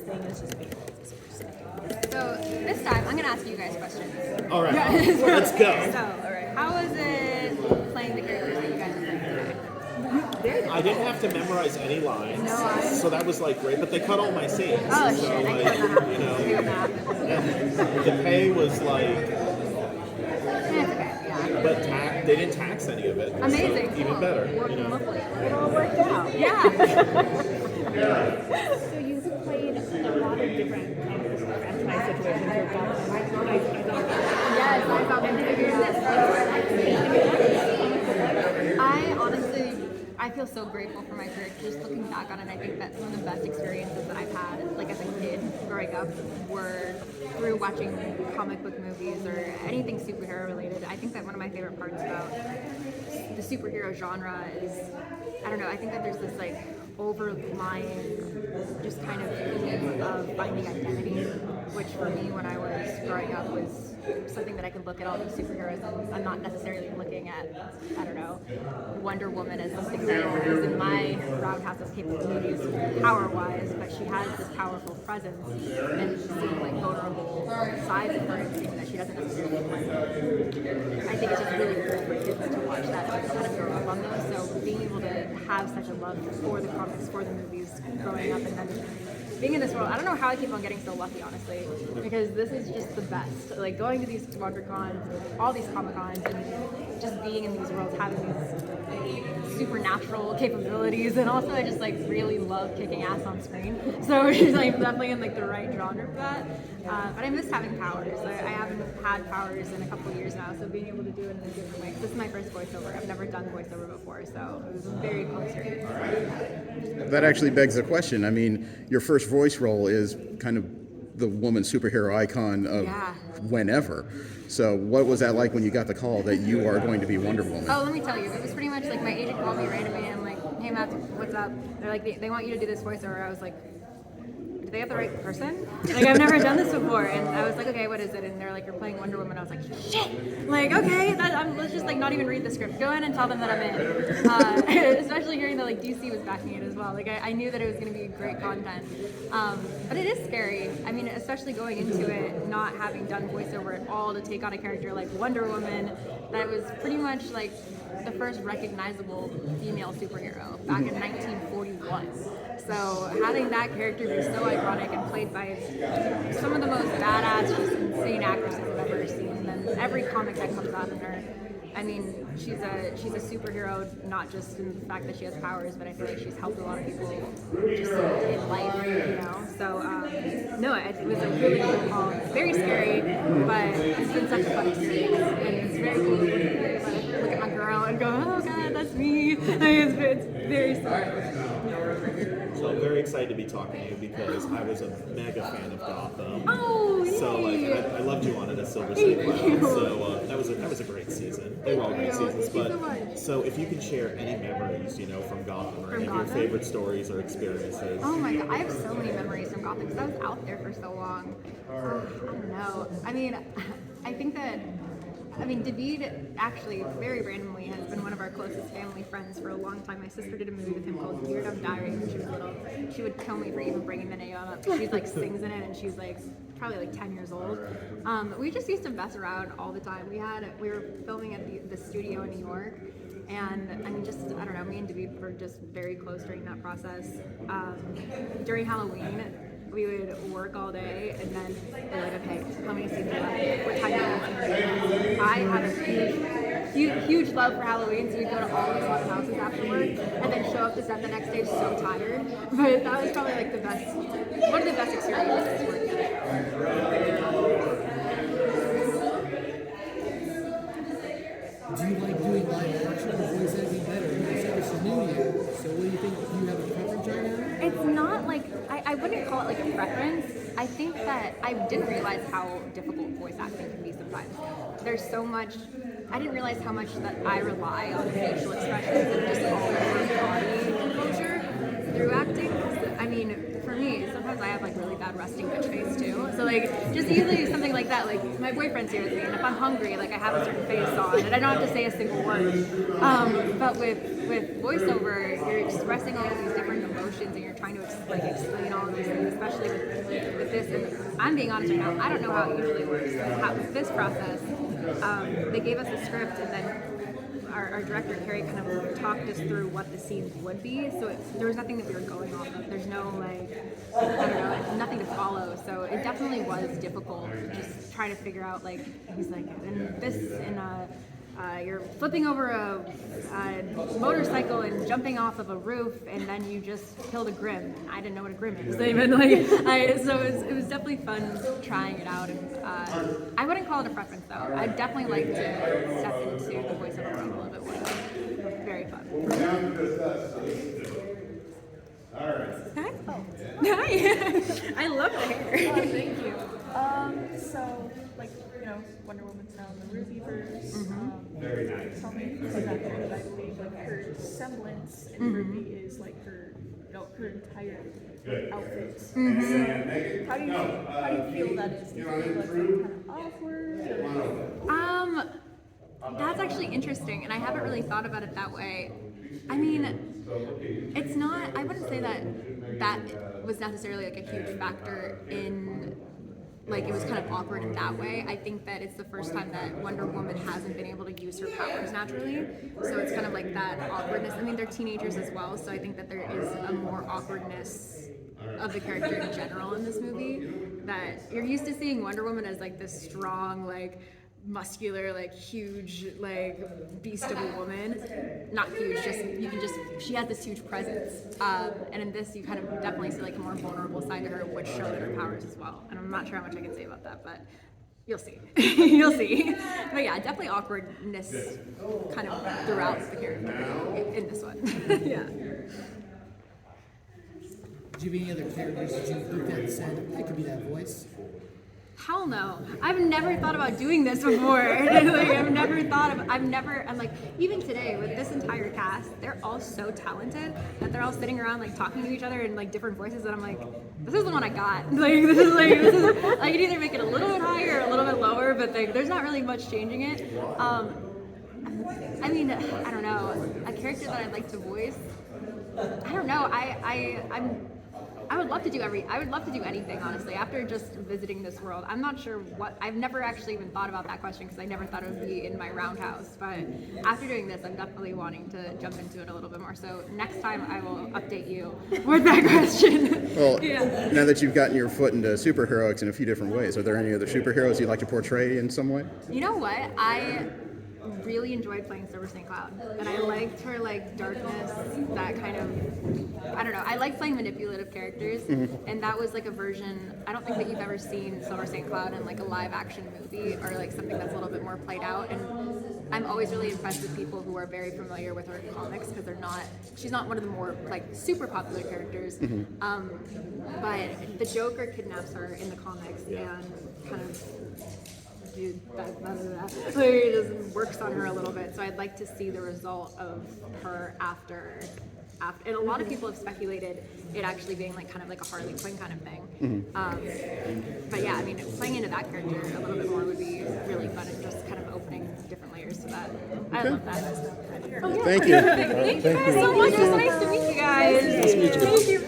thing is just being So this time, I'm gonna ask you guys questions. All right, let's go. So, how was it playing the characters that you guys are playing today? I didn't have to memorize any lines, No lines? so that was like great. But they cut all my scenes. Oh so, shit, like, I couldn't you know, do that. and the pay was like, It's okay, yeah. but they didn't tax any of it. Amazing. So even Cool. better. Working You know. lovely. It all worked out. Yeah. So you've played a lot of different kind of franchise situations. You've got Yes, I found I honestly, I feel so grateful for my career. Just looking back on it, I think that some of the best experiences that I've had, like as a kid growing up, were through watching comic book movies or anything superhero related. I think that one of my favorite parts about the superhero genre is, I don't know, I think that there's this like overlying just kind of feeling of finding identity, which for me when I was growing up was something that I could look at all these superheroes and I'm not necessarily looking at, I don't know, Wonder Woman as this example who's in my roundhouse's capabilities power-wise, but she has this powerful presence and seeing like vulnerable sides of her and seeing that she doesn't necessarily like. I think it's just really cool for kids to watch that and kind of grow up on those. So being able to have such a love for the comics, for the movies, growing up, and then being in this world, I don't know how I keep on getting so lucky, honestly, because this is just the best. Like going to these Wondercons, all these Comic Cons, and just being in these worlds, having these supernatural capabilities, and also I just like really love kicking ass on screen. So it's like definitely in like the right genre for that. But I miss having powers. I haven't had powers in a couple of years now, so being able to do it in a different way. This is my first voiceover. I've never done voiceover before, so it was a very cool experience. That actually begs the question. I mean, your first voice role is kind of the woman superhero icon of whenever. So what was that like when you got the call that you are going to be Wonder Woman? Oh, let me tell you, it was pretty much like my agent called me right away and I'm like, hey Matt, what's up? They're like, they want you to do this voiceover. I was like, do they have the right person? Like, I've never done this before. And I was like, okay, what is it? And they're like, you're playing Wonder Woman. I was like, shit! Like, okay, let's just like not even read the script. Go in and tell them that I'm in. Especially hearing that like DC was backing it as well. Like, I knew that it was going to be great content. But it is scary. I mean, especially going into it, not having done voiceover at all, to take on a character like Wonder Woman, that was pretty much like the first recognizable female superhero back in 1941. So having that character be so iconic and played by some of the most badass, just insane actresses I've ever seen, and then every comic that comes out of her, I mean, she's a superhero, not just in the fact that she has powers, but I feel like she's helped a lot of people just in life, you know? So, no, it was a really cool call. It's very scary, but it's been such a fun experience. And it's very cool to look at my girl and go, oh God, that's me. It's very silly. So I'm very excited to be talking to you because I was a mega fan of Gotham. Oh, yay. So like I loved you on it as Silver State Cloud. So that was a great season. They were all great seasons. But so if you can share any memories, you know, from Gotham or any of your favorite stories or experiences. Oh my God, I have so many memories from Gotham because I was out there for so long. I don't know. I mean, I think that. David actually, very randomly, has been one of our closest family friends for a long time. My sister did a movie with him called Weird Of Diary when she was little. She would kill me for even bringing the name up. She's like sings in it, and she's like probably like 10 years old. We just used to mess around all the time. We were filming at the studio in New York, and I mean, just I don't know. Me and David were just very close during that process. During Halloween, we would work all day, and then they're like, okay, how many scenes are left? What time do you want? I have a huge love for Halloween, so we'd go to all these haunted houses after work, and then show up to set the next day so tired. But that was probably like one of the best experiences working on the show. Do you like doing live action or voice acting better? You said this is new to you, so what do you think? Do you have a preference right now? It's not like, I wouldn't call it like a preference. I think that I didn't realize how difficult voice acting can be sometimes. There's so much, I didn't realize how much that I rely on facial expressions and just all over body composure through acting. I mean, for me, sometimes sometimes I have like really bad resting bitch face too. So like just easily something like that. Like my boyfriend's here with me, and if I'm hungry, like I have a certain face on, and I don't have to say a single word. But with voiceover, you're expressing all of these different emotions, and you're trying to explain all of these things, especially with this. And I'm being honest right now, I don't know how it usually works. With this process, they gave us a script, and then our director Carrie kind of talked us through what the scenes would be. So there was nothing that we were going off of. There's no I don't know, nothing to follow. So it definitely was difficult just trying to figure out he's like, and this and you're flipping over a motorcycle and jumping off of a roof, and then you just killed a Grimm. I didn't know what a Grimm is. So it was definitely fun trying it out. And I wouldn't call it a preference though. I'd definitely like to step into the voiceover world a little bit more. Very fun. Hi. Oh. Hi. I love the hair. Thank you. So, Wonder Woman's now in the RWBYverse. Very nice. Tell me about that, because I believe her semblance in RWBY is her, her entire outfit. So, how do you feel that is? Do you feel like kind of awkward? Or? That's actually interesting, and I haven't really thought about it that way. I mean, it's not. I wouldn't say that was necessarily a huge factor in. It was kind of awkward in that way. I think that it's the first time that Wonder Woman hasn't been able to use her powers naturally. So it's kind of that awkwardness. I mean, they're teenagers as well, so I think that there is a more awkwardness of the character in general in this movie. That you're used to seeing Wonder Woman as this strong, muscular, huge, beast of a woman. Not huge, she has this huge presence. And in this, you kind of definitely see a more vulnerable side to her, which shows in her powers as well. And I'm not sure how much I can say about that, but you'll see. You'll see. But yeah, definitely awkwardness kind of throughout the character in this one. Yeah. Did you have any other characters that you looked at and said, I could be that voice? Hell no. I've never thought about doing this before. Even today with this entire cast, they're all so talented that they're all sitting around talking to each other in different voices, and I'm like, this is the one I got. This is I can either make it a little bit higher or a little bit lower, but there's not really much changing it. I mean, I don't know. A character that I'd like to voice, I don't know. I would love to do anything, honestly. After just visiting this world, I'm not sure what. I've never actually even thought about that question because I never thought it would be in my roundhouse. But after doing this, I'm definitely wanting to jump into it a little bit more. So next time I will update you with that question. Well, now that you've gotten your foot into superheroics in a few different ways, are there any other superheroes you'd like to portray in some way? You know what? I really enjoyed playing Silver St. Cloud, and I liked her darkness, that kind of, I don't know, I like playing manipulative characters, and that was a version. I don't think that you've ever seen Silver St. Cloud in a live action movie or something that's a little bit more played out, and I'm always really impressed with people who are very familiar with her comics because she's not one of the more super popular characters, but the Joker kidnaps her in the comics and kind of it just works on her a little bit. So I'd like to see the result of her after. And a lot of people have speculated it actually being kind of a Harley Quinn kind of thing. But yeah, I mean, playing into that character a little bit more would be really fun, and just kind of opening different layers to that. I love that. Oh, yeah. Thank you. Thank you guys so much. It was nice to meet you guys. Nice to meet you. Thank you.